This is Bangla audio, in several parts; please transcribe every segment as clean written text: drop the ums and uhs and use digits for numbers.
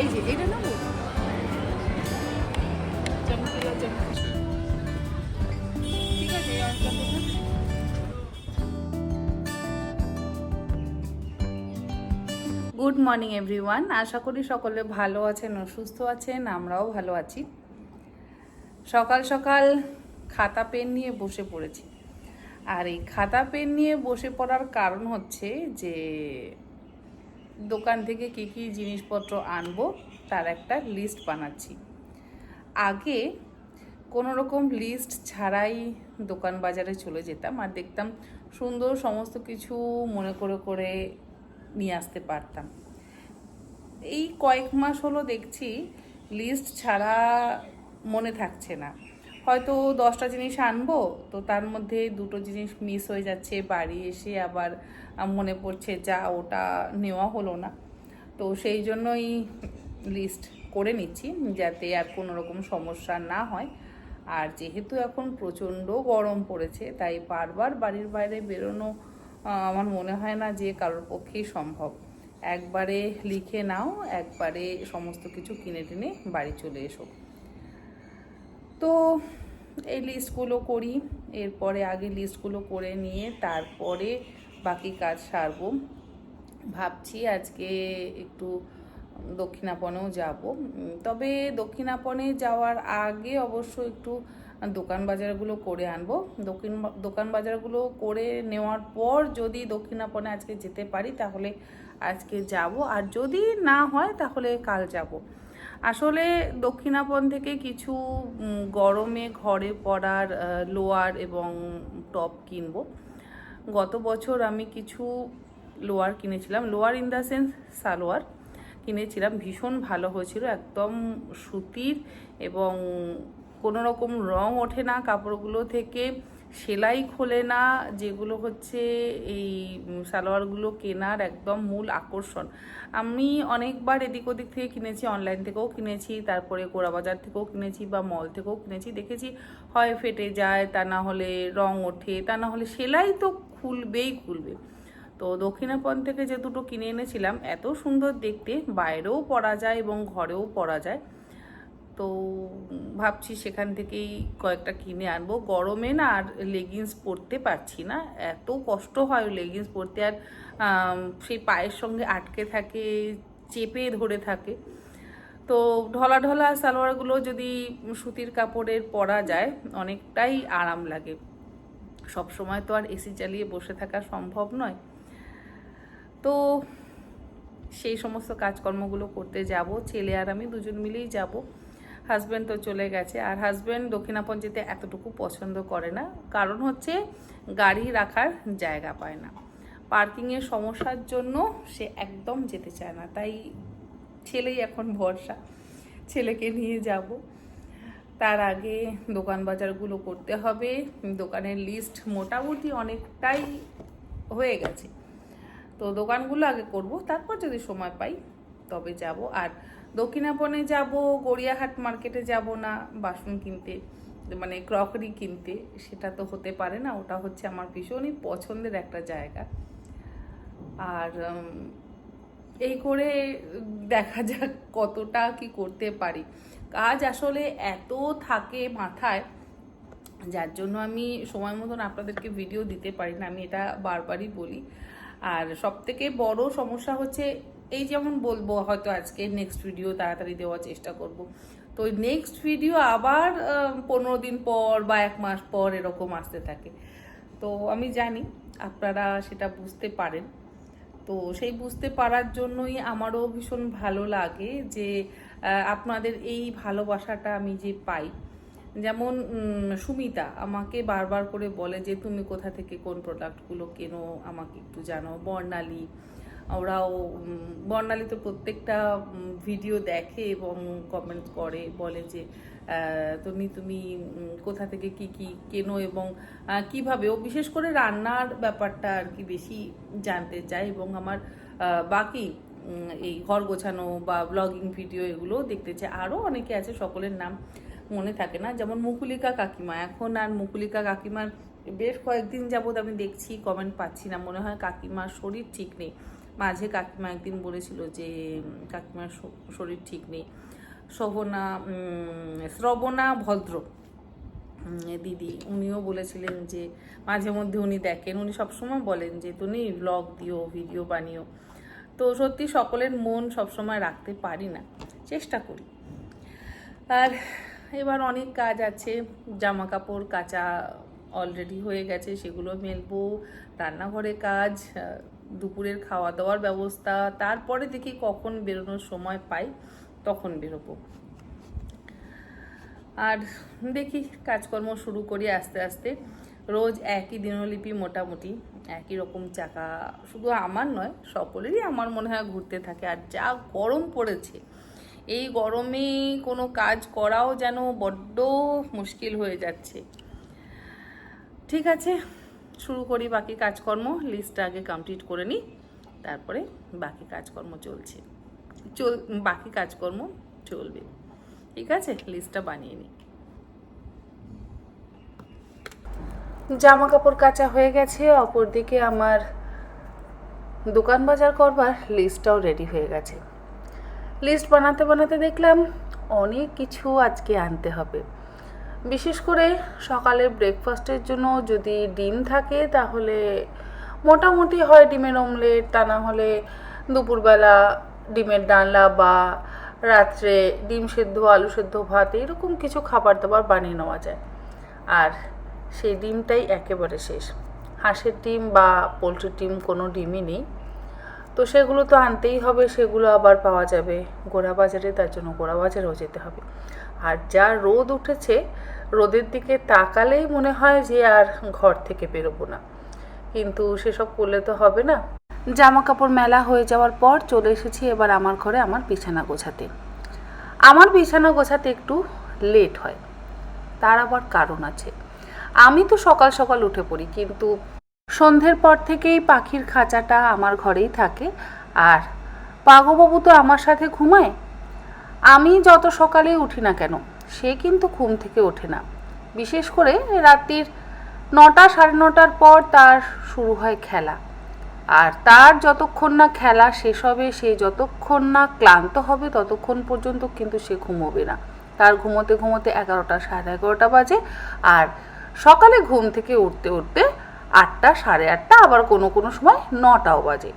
এই যে এটা নেবো ঠিক আছে এই অনেকটা দেখান। গুড মর্নিং এভরিওয়ান, আশা করি সকলে ভালো আছেন ও সুস্থ আছেন। আমরাও ভালো আছি। সকাল সকাল খাতা পেন নিয়ে বসে পড়েছি। আর এই খাতা পেন নিয়ে বসে পড়ার কারণ হচ্ছে যে দোকান থেকে কী কী জিনিসপত্র আনবো তার একটা লিস্ট বানাচ্ছি। আগে কোনো রকম লিস্ট ছাড়াই দোকান বাজারে চলে যেতাম আর দেখতাম সুন্দর সমস্ত কিছু মনে করে করে নিয়ে আসতে পারতাম। এই কয়েক মাস হলো দেখছি লিস্ট ছাড়া মনে থাকছে না। হয়তো 10টা জিনিস আনবো, তো তার মধ্যে 2টো জিনিস মিস হয়ে যাচ্ছে। বাড়ি এসে আবার মনে পড়ছে যা ওটা নেওয়া হলো না। তো সেই জন্যই লিস্ট করে নিচ্ছি যাতে আর কোনো রকম সমস্যা না হয়। আর যেহেতু এখন প্রচণ্ড গরম পড়েছে, তাই বারবার বাড়ির বাইরে বেরোনো আমার মনে হয় না যে কারোর পক্ষেই সম্ভব। একবারে লিখে নাও, একবারে সমস্ত কিছু কিনে টিনে বাড়ি চলে এসো। তো এই লিস্টগুলো করি, এরপরে আগে লিস্টগুলো করে নিয়ে তারপরে বাকি কাজ সারবো। ভাবছি আজকে একটু দক্ষিণাপনেও যাব। তবে দক্ষিণাপনে যাওয়ার আগে অবশ্য একটু দোকান বাজারগুলো করে আনবো। দোকান বাজারগুলো করে নেওয়ার পর যদি দক্ষিণাপনে আজকে যেতে পারি তাহলে আজকে যাব, আর যদি না হয় তাহলে কাল যাব। আসলে দক্ষিণাপন থেকে কিছু গরমে ঘরে পরার লোয়ার এবং টপ কিনবো। গত বছর আমি কিছু লোয়ার কিনেছিলাম, lower in the sense salwar কিনেছিলাম, ভীষণ ভালো হয়েছিল, একদম সুতির এবং কোনো রকম রং ওঠে না কাপড়গুলো থেকে, সেলাই খোলে না, যেগুলো হচ্ছে এই সালোয়ারগুলো কেনার একদম মূল আকর্ষণ। আমি অনেকবার এদিক ওদিক থেকে কিনেছি, অনলাইন থেকেও কিনেছি, তারপরে গোড়াবাজার থেকেও কিনেছি বা মল থেকেও কিনেছি। দেখেছি হয় ফেটে যায়, তা না হলে রং ওঠে, তা না হলে সেলাই তো খুলবে। তো দক্ষিণাপন থেকে যে দুটো কিনে এনেছিলাম এত সুন্দর দেখতে, বাইরেও পরা যায় এবং ঘরেও পরা যায়। তো ভাবছি সেখান থেকেই কয়েকটা কিনে আনবো। গরমে না আর লেগিংস পরতে পারছি না, এত কষ্ট হয় লেগিংস পরতে। আর সেই পায়ের সঙ্গে আটকে থাকে, চেপে ধরে থাকে। তো ঢলা ঢলা সালোয়ারগুলো যদি সুতির কাপড়ের পরা যায় অনেকটাই আরাম লাগে। সব সময় তো আর এসি চালিয়ে বসে থাকা সম্ভব নয়। তো সেই সমস্ত কাজকর্মগুলো করতে যাব। ছেলে আর আমি দুজন মিলেই যাব। হাজব্যান্ড তো চলে গেছে, আর হাজব্যান্ড দক্ষিণাপন যেতে এতটুকু পছন্দ করে না, কারণ হচ্ছে গাড়ি রাখার জায়গা পায় না। পার্কিংয়ের সমস্যার জন্য সে একদম যেতে চায় না, তাই ছেলেই এখন ভরসা, ছেলেকে নিয়ে যাব। তার আগে দোকান বাজারগুলো করতে হবে। দোকানের লিস্ট মোটামুটি অনেকটাই হয়ে গেছে, তো দোকানগুলো আগে করব, তারপর যদি সময় পাই তবে যাব। আর দক্ষিণাপনে যাব, গড়িয়াহাট মার্কেটে যাব না বাসন কিনতে, মানে ক্রকারি কিনতে, সেটা তো হতে পারে না। ওটা হচ্ছে আমার ভীষণই পছন্দের একটা জায়গা। আর এই করে দেখা যাক কতটা কি করতে পারি। কাজ আসলে এত থাকে মাথায়, যার জন্য আমি সময় মতন আপনাদেরকে ভিডিও দিতে পারি না, আমি এটা বারবারই বলি। আর সব থেকে বড় সমস্যা হচ্ছে এই, যেমন বলবো হয়তো আজকে নেক্সট ভিডিও তাড়াতাড়ি দেওয়ার চেষ্টা করব, তো নেক্সট ভিডিও আবার 15 দিন পর বা 1 মাস পর এরকম আসতে থাকে। তো আমি জানি আপনারা সেটা বুঝতে পারেন। তো সেই বুঝতে পারার জন্যই আমারও ভীষণ ভালো লাগে যে আপনাদের এই ভালোবাসাটা আমি যে পাই। যেমন সুমিতা আমাকে বারবার করে বলে যে তুমি কোথা থেকে কোন প্রোডাক্টগুলো কেনো আমাকে একটু জানো। বর্ণালী, ওরাও বর্ণালী তো প্রত্যেকটা ভিডিও দেখে এবং কমেন্ট করে, বলে যে তুমি কোথা থেকে কি কি কেনো এবং কিভাবে। ও বিশেষ করে রান্নার ব্যাপারটা আর কি বেশি জানতে চায়, এবং আমার বাকি এই ঘর গোছানো বা ব্লগিং ভিডিও এগুলো দেখতে চায়। আরও অনেকে আছে, সকলের নাম মনে থাকে না। যেমন মুকুলিকা কাকিমা, এখন আর মুকুলিকা কাকিমার বেশ কয়েকদিন যাবৎ আমি দেখছি কমেন্ট পাচ্ছি না, মনে হয় কাকিমার শরীর ঠিক নেই। মাঝে কাকিমা একদিন বলেছিল যে কাকিমার শরীর ঠিক নেই, শ্রবণা ভদ্র দিদি, উনিও বলেছিলেন যে মাঝে মধ্যে উনি দেখেন, উনি সবসময় বলেন যে তুমি ব্লগ দিও, ভিডিও বানিও। তো সত্যি সকলের মন সবসময় রাখতে পারি না, চেষ্টা করি। আর এবার অনেক কাজ আছে, জামা কাপড় কাচা অলরেডি হয়ে গেছে, সেগুলো মেলবো, রান্নাঘরে কাজ, দুপুরের খাওয়া দাওয়ার ব্যবস্থা, তারপরে দেখি কখন বেরোনোর সময় পাই তখন বেরোবো। আর দেখি কাজকর্ম শুরু করি আস্তে আস্তে। রোজ একই দিনলিপি, মোটামুটি একই রকম চাকা, শুধু আমার নয় সকলেরই আমার মনে হয় ঘুরতে থাকে। আর যা গরম পড়েছে, এই গরমে কোনো কাজ করাও যেন বড্ড মুশকিল হয়ে যাচ্ছে। ঠিক আছে, শুরু করি বাকি কাজকর্ম। লিস্টটা আগে কমপ্লিট করে নিই, তারপরে বাকি কাজকর্ম বাকি কাজকর্ম চলবে। ঠিক আছে, লিস্টটা বানিয়ে নিই। জামা কাপড় কাচা হয়ে গেছে, অপরদিকে আমার দোকান বাজার করবার লিস্টটাও রেডি হয়ে গেছে। লিস্ট বানাতে বানাতে দেখলাম অনেক কিছু আজকে আনতে হবে। বিশেষ করে সকালের ব্রেকফাস্টের জন্য যদি ডিম থাকে তাহলে মোটামুটি হয় ডিমের অমলেট, তা না হলে দুপুরবেলা ডিমের ডালনা, বা রাত্রে ডিম সেদ্ধ, আলু সেদ্ধ, ভাত, এরকম কিছু খাবার দাবার বানিয়ে নেওয়া যায়। আর সেই ডিমটাই একেবারে শেষ। হাঁসের ডিম বা পোলট্রির ডিম কোনো ডিমই নেই, তো সেগুলো তো আনতেই হবে। সেগুলো আবার পাওয়া যাবে গোড়া বাজারে, তার জন্য গোড়া বাজারেও যেতে হবে। আর যা রোদ উঠেছে, রোদের দিকে তাকালেই মনে হয় যে আর ঘর থেকে বেরোবো না, কিন্তু সেসব করলে তো হবে না। জামা কাপড় মেলা হয়ে যাওয়ার পর চলে এসেছি এবার আমার ঘরে আমার বিছানা গোছাতে। আমার বিছানা গোছাতে একটু লেট হয়, তার আবার কারণ আছে। আমি তো সকাল সকাল উঠে পড়ি, কিন্তু সন্ধ্যের পর থেকেই পাখির খাঁচাটা আমার ঘরেই থাকে, আর পাগোবাবু তো আমার সাথে ঘুমায়। আমি যত সকালেই উঠি না কেন, সে কিন্তু ঘুম থেকে ওঠে না। বিশেষ করে রাত্রির 9টা, 9:30টার পর তার শুরু হয় খেলা। আর তার যতক্ষণ না খেলা শেষ হবে, সে যতক্ষণ না ক্লান্ত হবে, ততক্ষণ পর্যন্ত কিন্তু সে ঘুমোবে না। তার ঘুমোতে ঘুমোতে 11টা, 11:30 বাজে। আর সকালে ঘুম থেকে উঠতে উঠতে 8টা, 8:30, আবার কোনো কোনো সময় 9টাও বাজে।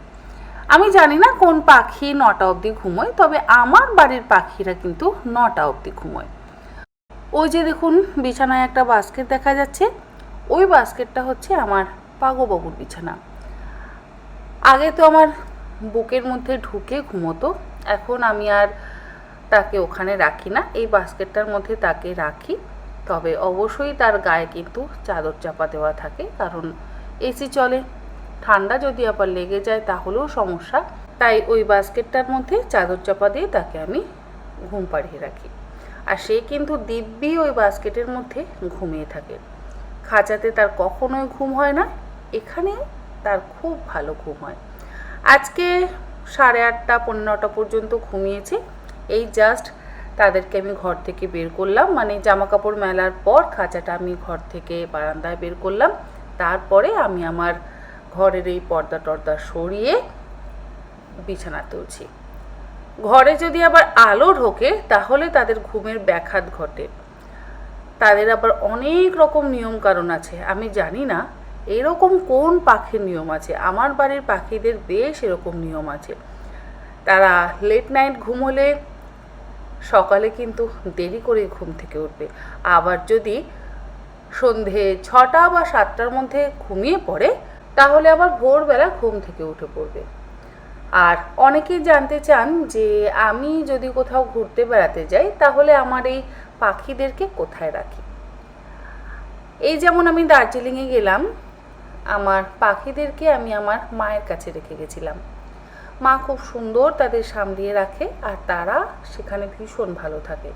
আমি জানি না কোন পাখি 9টা অবধি ঘুমোয়, তবে আমার বাড়ির পাখিরা কিন্তু 9টা অবধি ঘুমোয়। ওই যে দেখুন বিছানায় একটা বাস্কেট দেখা যাচ্ছে, ওই বাস্কেটটা হচ্ছে আমার পাগোবাবুর বিছানা। আগে তো আমার বুকের মধ্যে ঢুকে ঘুমোতো, এখন আমি আর তাকে ওখানে রাখি না, এই বাস্কেটটার মধ্যে তাকে রাখি। তবে অবশ্যই তার গায়ে কিন্তু চাদর চাপা দেওয়া থাকে, কারণ এসি চলে, ঠান্ডা যদি আবার লেগে যায় তাহলেও সমস্যা। তাই ওই বাস্কেটটার মধ্যে চাদর চাপা দিয়ে তাকে আমি ঘুম পাড়িয়ে রাখি। আর সে কিন্তু দিব্যি ওই বাস্কেটের মধ্যে ঘুমিয়ে থাকে। খাঁচাতে তার কখনোই ঘুম হয় না, এখানে তার খুব ভালো ঘুম হয়। আজকে 8:30, 9:15 পর্যন্ত ঘুমিয়েছে। এই জাস্ট তাদেরকে আমি ঘর থেকে বের করলাম, মানে জামা কাপড় মেলার পর খাঁচাটা আমি ঘর থেকে বারান্দায় বের করলাম। তারপরে আমি আমার ঘরের এই পর্দা টর্দা সরিয়ে বিছানা তুলছি। ঘরে যদি আবার আলো ঢোকে তাহলে তাদের ঘুমের ব্যাঘাত ঘটে। তাদের আবার অনেক রকম নিয়ম কারণ আছে, আমি জানি না এরকম কোন পাখির নিয়ম আছে। আমার বাড়ির পাখিদের বেশ এরকম নিয়ম আছে। তারা লেট নাইট ঘুমোলে সকালে কিন্তু দেরি করে ঘুম থেকে উঠবে। আবার যদি সন্ধে 6টা বা 7টার মধ্যে ঘুমিয়ে পড়ে তাহলে আবার ভোরবেলা ঘুম থেকে উঠে পড়বে। আর অনেকেই জানতে চান যে আমি যদি কোথাও ঘুরতে বেড়াতে যাই তাহলে আমার এই পাখিদেরকে কোথায় রাখি। এই যেমন আমি দার্জিলিংয়ে গেলাম, আমার পাখিদেরকে আমি আমার মায়ের কাছে রেখে গেছিলাম। মা খুব সুন্দর তাদের সামলিয়ে রাখে, আর তারা সেখানে ভীষণ ভালো থাকে।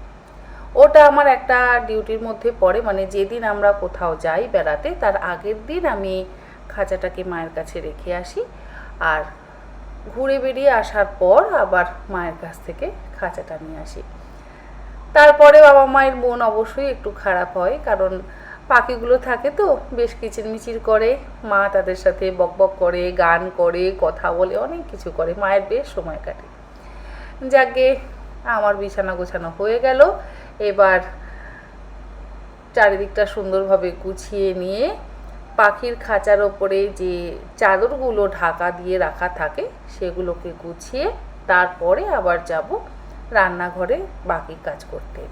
ওটা আমার একটা ডিউটির মধ্যে পড়ে, মানে যেদিন আমরা কোথাও যাই বেড়াতে তার আগের দিন আমি খাঁচাটাকে মায়ের কাছে রেখে আসি, আর ঘুরে বেরিয়ে আসার পর আবার মায়ের কাছ থেকে খাঁচাটা নিয়ে আসি। তারপরে বাবা মায়ের মন অবশ্যই একটু খারাপ হয়, কারণ পাখিগুলো থাকে তো বেশ কিচিরমিচির করে, মা তাদের সাথে বকবক করে, গান করে, কথা বলে, অনেক কিছু করে, মায়ের বেশ সময় কাটে। যাকে আমার বিছানা গোছানো হয়ে গেল। এবার চারিদিকটা সুন্দরভাবে গুছিয়ে নিয়ে পাখির খাঁচার ওপরে যে চাদরগুলো ঢাকা দিয়ে রাখা থাকে সেগুলোকে গুছিয়ে তারপরে আবার যাব রান্নাঘরে বাকি কাজ করতে।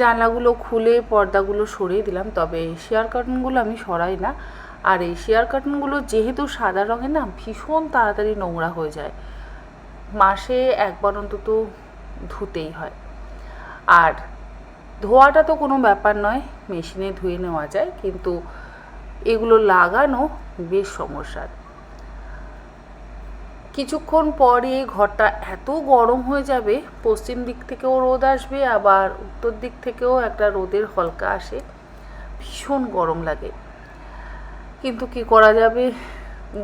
জানলাগুলো খুলে পর্দাগুলো সরিয়ে দিলাম, তবে শেয়ার কার্টনগুলো আমি সরাই না। আর এই শেয়ার কার্টনগুলো যেহেতু সাদা রঙের না, ভীষণ তাড়াতাড়ি নোংরা হয়ে যায়, মাসে একবার অন্তত ধুতেই হয়। আর ধোয়াটা তো কোনো ব্যাপার নয়, মেশিনে ধুয়ে নেওয়া যায়, কিন্তু এগুলো লাগানো বেশ সমস্যার। কিছুক্ষণ পরে ঘরটা এত গরম হয়ে যাবে, পশ্চিম দিক থেকেও রোদ আসবে, আবার উত্তর দিক থেকেও একটা রোদের হলকা আসে, ভীষণ গরম লাগে। কিন্তু কি করা যাবে,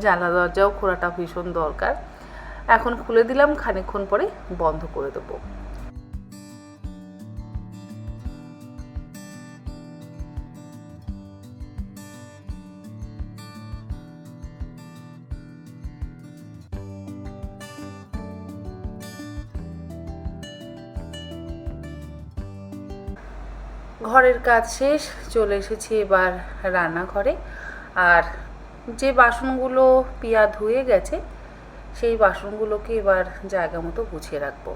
জানলা দরজাও খোলাটা ভীষণ দরকার। এখন খুলে দিলাম, খানিকক্ষণ পরে বন্ধ করে দেবো। ঘরের কাজ শেষ, চলে এসেছি এবার রান্নাঘরে। আর যে বাসনগুলো পিয়া ধুয়ে গেছে সেই বাসনগুলোকে এবার জায়গা মতো গুছিয়ে রাখবো।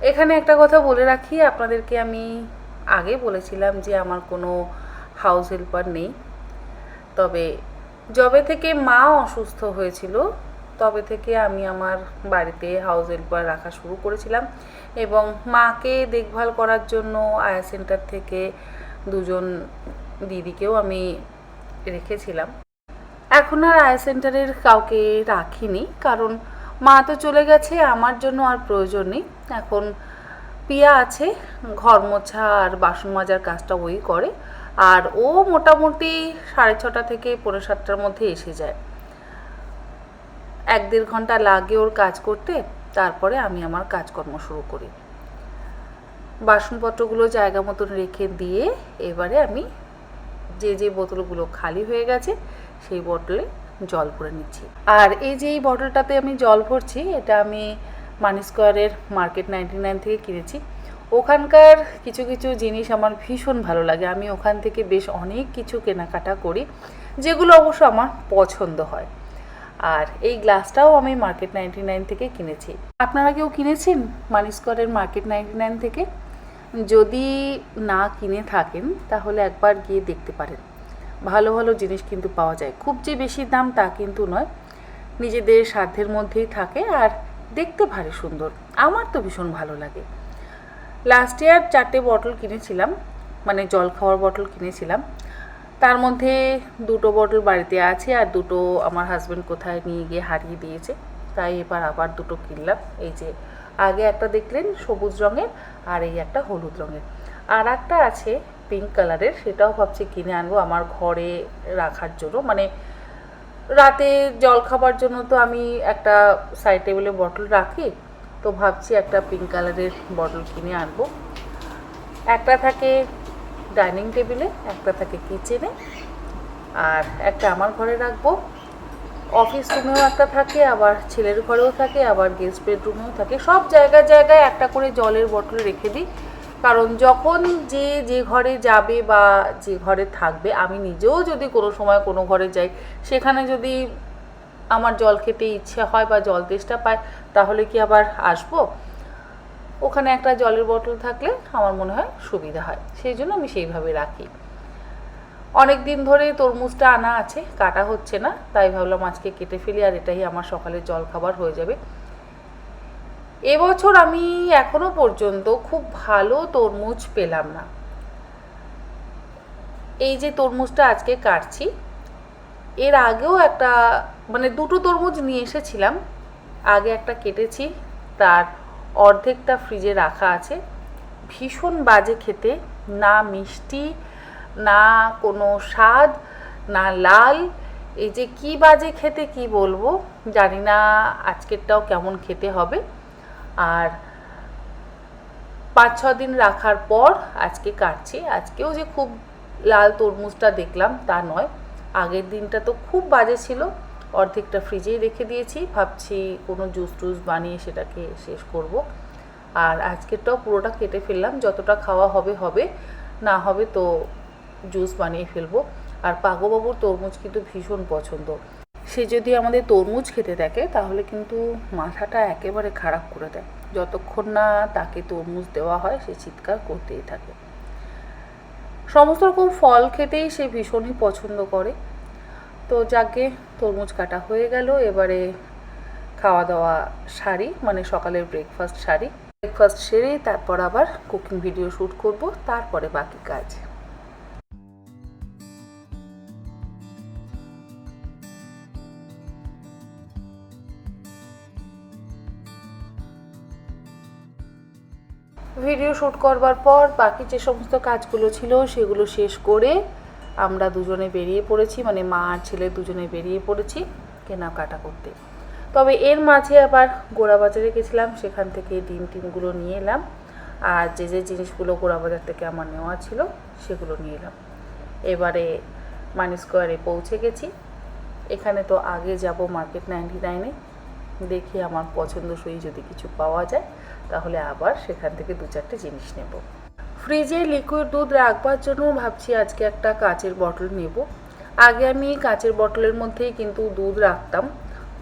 এখানে একটা কথা বলে রাখি, আপনাদেরকে আমি আগে বলেছিলাম যে আমার কোনো হাউস হেল্পার নেই। তবে যবে থেকে মা অসুস্থ হয়েছিল তবে থেকে আমি আমার বাড়িতে হাউস হেল্পার রাখা শুরু করেছিলাম, এবং মাকে দেখভাল করার জন্য আয়া সেন্টার থেকে দুজন দিদিকেও আমি রেখেছিলাম। এখন আর আয়া সেন্টারের কাউকে রাখিনি, কারণ মা তো চলে গেছে, আমার জন্য আর প্রয়োজন নেই। এখন পিয়া আছে, ঘর মোছা আর বাসন মাজার কাজটা ওই করে, আর ও মোটামুটি 6:30 থেকে 7:45-র মধ্যে এসে যায়। 1-1.5 ঘন্টা লাগে ওর কাজ করতে, তারপরে আমি আমার কাজকর্ম শুরু করি। বাসনপত্রগুলো জায়গা মতন রেখে দিয়ে এবারে আমি যে বোতলগুলো খালি হয়ে গেছে সেই বোতলে জল ভরে নিচ্ছি। আর এই যে এই বটলটাতে আমি জল ভরছি, এটা আমি মানি স্কোয়ারের মার্কেট 99 থেকে কিনেছি। ওখানকার কিছু কিছু জিনিস আমার ভীষণ ভালো লাগে, আমি ওখান থেকে বেশ অনেক কিছু কেনাকাটা করি, যেগুলো অবশ্য আমার পছন্দ হয়। আর এই গ্লাসটাও আমি মার্কেট 99 থেকে কিনেছি। আপনারা কেউ কিনেছেন মানি স্কোয়ারের মার্কেট 99 থেকে? যদি না কিনে থাকেন তাহলে একবার গিয়ে দেখতে পারেন, ভালো ভালো জিনিস কিন্তু পাওয়া যায়। খুব যে বেশি দাম তা কিন্তু নয়, নিজেদের সাধ্যের মধ্যেই থাকে, আর দেখতে ভারী সুন্দর। আমার তো ভীষণ ভালো লাগে। লাস্ট ইয়ার 4টে বটল কিনেছিলাম, মানে জল খাওয়ার বটল কিনেছিলাম। তার মধ্যে 2টো বটল বাড়িতে আছে, আর 2টো আমার হাজব্যান্ড কোথায় নিয়ে গিয়ে হারিয়ে দিয়েছে, তাই এবার আবার 2টো কিনলাম। এই যে আগে একটা দেখলেন সবুজ রঙের, আর এই একটা হলুদ রঙের, আর একটা আছে পিঙ্ক কালারের, সেটাও ভাবছি কিনে আনবো আমার ঘরে রাখার জন্য। মানে রাতে জল খাবার জন্য তো আমি একটা সাইড টেবিলে বটল রাখি, তো ভাবছি একটা পিঙ্ক কালারের বটল কিনে আনবো। একটা থাকে ডাইনিং টেবিলে, একটা থাকে কিচেনে, আর একটা আমার ঘরে রাখবো। অফিস রুমেও একটা থাকে, আবার ছেলের ঘরেও থাকে, আবার গেস্ট বেডরুমেও থাকে। সব জায়গায় জায়গায় একটা করে জলের বটল রেখে দিই, কারণ যখন যে ঘরে যাবে বা যে ঘরে থাকবে, আমি নিজেও যদি কোনো সময় কোনো ঘরে যাই, সেখানে যদি আমার জল খেতে ইচ্ছে হয় বা জল তেষ্টা পায়, তাহলে কি আবার আসবো? ওখানে একটা জলের বোতল থাকলে আমার মনে হয় সুবিধা হয়, সেই জন্য আমি সেইভাবে রাখি। অনেক দিন ধরে তরমুজটা আনা আছে, কাটা হচ্ছে না, তাই ভাবলাম আজকে কেটে ফেলি, আর এটাই আমার সকালের জল খাবার হয়ে যাবে। এবছর আমি এখনো পর্যন্ত খুব ভালো তরমুজ পেলাম না। এই যে তরমুজটা আজকে কাটছি, এর আগেও একটা, মানে 2টো তরমুজ নিয়ে এসেছিলাম, আগে একটা কেটেছি, তার অর্ধেকটা ফ্রিজে রাখা আছে। ভীষণ বাজে খেতে, না মিষ্টি, না কোনো স্বাদ, না লাল, এই যে কি বাজে খেতে কি বলবো, জানি না আজকেরটাও কেমন খেতে হবে। আর 5-6 দিন রাখার পর আজকে কাটছি। আজকেও যে খুব লাল তরমুজটা দেখলাম তা নয়, আগের দিনটা তো খুব বাজে ছিল, অর্ধেকটা ফ্রিজেই রেখে দিয়েছি, ভাবছি কোনো জুস টুস বানিয়ে সেটাকে শেষ করব। আর আজকেরটাও পুরোটা কেটে ফেললাম, যতটা খাওয়া হবে হবে, না হবে তো জুস বানিয়ে ফেলবো। আর পাগোবাবুর তরমুজ কিন্তু ভীষণ পছন্দ, সে যদি আমাদের তরমুজ খেতে থাকে তাহলে কিন্তু মাথাটা একেবারে খারাপ করে দেয়, যতক্ষণ না তাকে তরমুজ দেওয়া হয় সে চিৎকার করতেই থাকে। সমস্ত রকম ফল খেতেই সে ভীষণই পছন্দ করে। তো যাকে তরমুজ কাটা হয়ে গেল, এবারে খাওয়া দাওয়া সারি, মানে সকালের ব্রেকফাস্ট সারি, ব্রেকফাস্ট সেরে তারপর আবার কুকিং ভিডিও শ্যুট করব, তারপরে বাকি কাজ। ভিডিও শ্যুট করবার পর বাকি যে সমস্ত কাজগুলো ছিল সেগুলো শেষ করে আমরা দুজনে বেরিয়ে পড়েছি, মানে মা আর ছেলে দুজনে বেরিয়ে পড়েছি কেনাকাটা করতে। তবে এর মাঝে আবার গোড়া বাজারে গেছিলাম, সেখান থেকে ডিম টিমগুলো নিয়ে এলাম, আর যে যে জিনিসগুলো গোড়া বাজার থেকে আমার নেওয়া ছিল সেগুলো নিয়ে এলাম। এবারে মানি স্কোয়ারে পৌঁছে গেছি। এখানে তো আগে যাব মার্কেট 99-এ, দেখি আমার পছন্দসই যদি কিছু পাওয়া যায় তাহলে আবার সেখান থেকে 2-4টে জিনিস নেব। ফ্রিজে লিকুইড দুধ রাখবার জন্য ভাবছি আজকে একটা কাচের বটল নেব। আগে আমি কাচের বটলের মধ্যেই কিন্তু দুধ রাখতাম,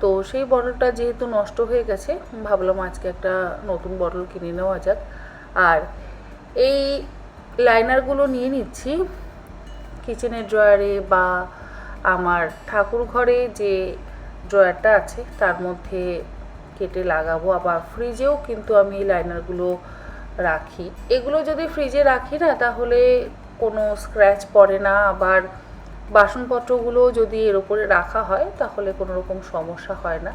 তো সেই বটলটা যেহেতু নষ্ট হয়ে গেছে ভাবলাম আজকে একটা নতুন বটল কিনে নেওয়া যাক। আর এই লাইনারগুলো নিয়ে নিচ্ছি কিচেনের ড্রয়ারে বা আমার ঠাকুর ঘরে যে ড্রয়ারটা আছে তার মধ্যে কেটে লাগাবো। আবার ফ্রিজেও কিন্তু আমি এই লাইনারগুলো রাখি। এগুলো যদি ফ্রিজে রাখি না তাহলে কোনো স্ক্র্যাচ পড়ে না, আবার বাসনপত্রগুলো যদি এর উপরে রাখা হয় তাহলে কোনো রকম সমস্যা হয় না।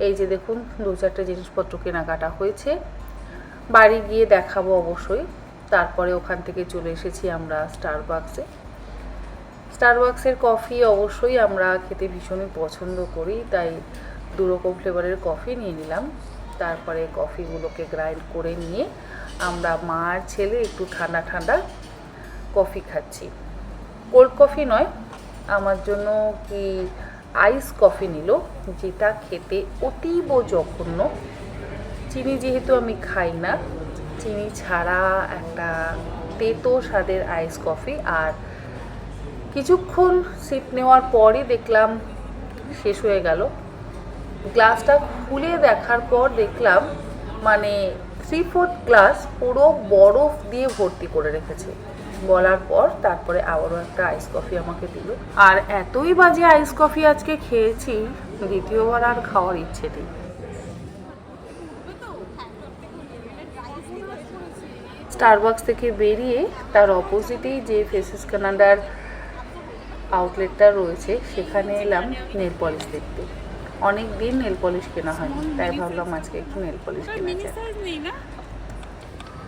এই যে দেখুন 2-4টে জিনিসপত্র কেনাকাটা হয়েছে, বাড়ি গিয়ে দেখাবো অবশ্যই। তারপরে ওখান থেকে চলে এসেছি আমরা স্টারবাক্সে। স্টারবাক্সের কফি অবশ্যই আমরা খেতে ভীষণই পছন্দ করি, তাই 2 রকম ফ্লেভারের কফি নিয়ে নিলাম। তারপরে কফিগুলোকে গ্রাইন্ড করে নিয়ে আমরা মা আর ছেলে একটু ঠান্ডা ঠান্ডা কফি খাচ্ছি। কোল্ড কফি নয়, আমার জন্য কি আইস কফি নিল, যেটা খেতে অতীব জঘন্য। চিনি যেহেতু আমি খাই না, চিনি ছাড়া একটা তেতো স্বাদের আইস কফি। আর কিছুক্ষণ সিপ নেওয়ার পরই দেখলাম শেষ হয়ে গেল। গ্লাসটা খুলে দেখার পর দেখলাম মানে 3/4 গ্লাস পুরো বরফ দিয়ে ভর্তি করে রেখেছে। বলার পর তারপরে আবারও একটা আইস কফি আমাকে দিল। আর এতই বাজে আইস কফি আজকে খেয়েছি, দ্বিতীয়বার আর খাওয়ার ইচ্ছে নেই। স্টারবাক্স থেকে বেরিয়ে তার অপোজিটেই যে ফেসেস কানাডার আউটলেটটা রয়েছে সেখানে এলাম নেল পলিশ দেখতে। অনেক দিন নেল পলিশ কেনা হয়নি, তাই ভাবলাম আজকে একটু নেল পলিশ কেনা যায়।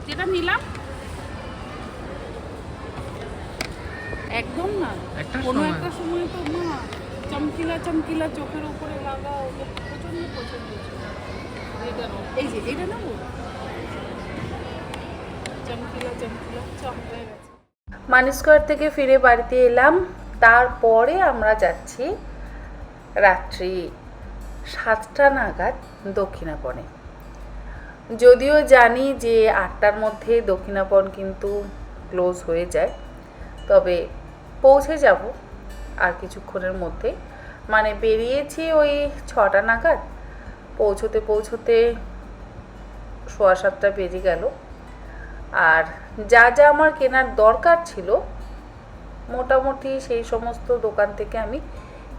যেটা নিলাম একদম না, কোনো একটা সময় তো না চমকিলা চমকিলা চোখের উপরে লাগা, প্রচন্ড পছন্দ ছিল। এই যে এটা না চমকিলা চমকিলা চমকে গেছে। মানি স্কোয়ার থেকে ফিরে বাড়িতে এলাম। তারপরে আমরা যাচ্ছি রাত্রি 7টা নাগাদ দক্ষিণাপনে। যদিও জানি যে 8টার মধ্যে দক্ষিণাপন কিন্তু ক্লোজ হয়ে যায়, তবে পৌঁছে যাব আর কিছুক্ষণের মধ্যে। মানে বেরিয়েছি ওই 6টা নাগাদ, পৌঁছতে পৌঁছতে 7:15 বেজে গেল। আর যা যা আমার কেনার দরকার ছিল মোটামুটি সেই সমস্ত দোকান থেকে আমি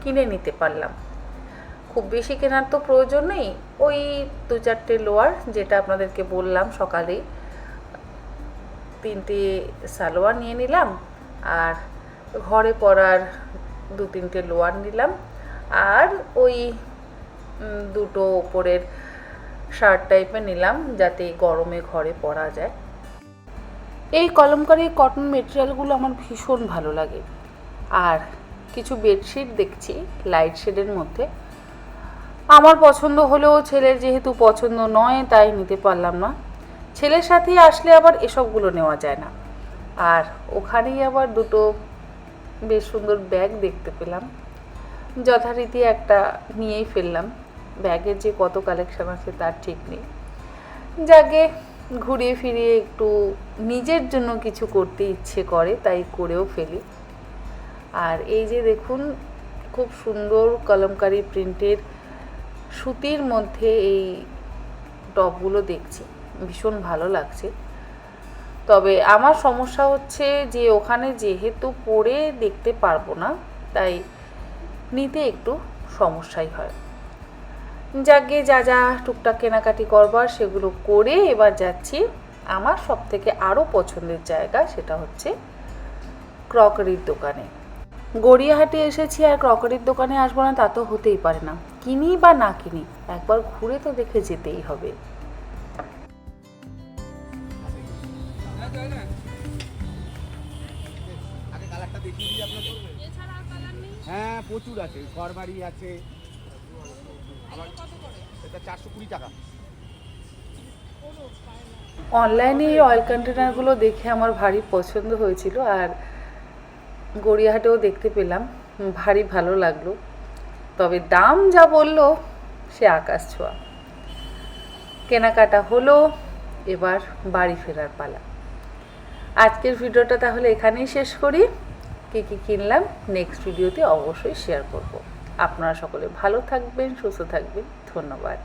কিনে নিতে পারলাম। খুব বেশি কেনার তো প্রয়োজন নেই, ওই 2-4টে লোয়ার, যেটা আপনাদেরকে বললাম সকালেই, 3টে সালোয়ার নিয়ে নিলাম, আর ঘরে পরার 2-3টে লোয়ার নিলাম, আর ওই 2টো ওপরের শার্ট টাইপের নিলাম যাতে গরমে ঘরে পরা যায়। এই কলমকারী কটন মেটেরিয়ালগুলো আমার ভীষণ ভালো লাগে। আর কিছু বেডশিট দেখছি লাইট শেডের মধ্যে, আমার পছন্দ হলেও ছেলের যেহেতু পছন্দ নয় তাই নিতে পারলাম না। ছেলের সাথে আসলে আবার এসবগুলো নেওয়া যায় না। আর ওখানেই আবার দুটো বেশ সুন্দর ব্যাগ দেখতে পেলাম, যথারীতি একটা নিয়েই ফেললাম। ব্যাগের যে কত কালেকশন আছে তার ঠিক নেই। যাকে ঘুরিয়ে ফিরিয়ে একটু নিজের জন্য কিছু করতে ইচ্ছে করে, তাই করেও ফেলি। আর এই যে দেখুন, খুব সুন্দর কলমকারি প্রিন্টের সুতির মধ্যে এই টপগুলো দেখছি, ভীষণ ভালো লাগছে। তবে আমার সমস্যা হচ্ছে যে ওখানে যেহেতু পরে দেখতে পারবো না, তাই নিতে একটু সমস্যাই হয়। যাকে যা যা টুকটাক কেনাকাটি করবার সেগুলো করে এবার যাচ্ছি আমার সবথেকে আরও পছন্দের জায়গা, সেটা হচ্ছে ক্রকারির দোকানে। গড়িয়াহাটে এসেছি আর ক্রকারির দোকানে আসবো না তা তো হতেই পারে না। কিনি বা না কিনি, একবার ঘুরে তো দেখে যেতেই হবে। হ্যাঁ প্রচুর আছে, ঘরবাড়ি আছে। আবার এটা 420 টাকা। অনলাইনে এই অয়েল কন্টেনারগুলো দেখে আমার ভারী পছন্দ হয়েছিল, আর গড়িয়াহাটেও দেখতে পেলাম, ভারী ভালো লাগলো। তবে দাম যা বললো সে আকাশ ছোঁয়া। কেনাকাটা হলো, এবার বাড়ি ফেরার পালা। আজকের ভিডিওটা তাহলে এখানেই শেষ করি। কী কী কিনলাম নেক্সট ভিডিওতে অবশ্যই শেয়ার করব। আপনারা সকলে ভালো থাকবেন, সুস্থ থাকবেন। ধন্যবাদ।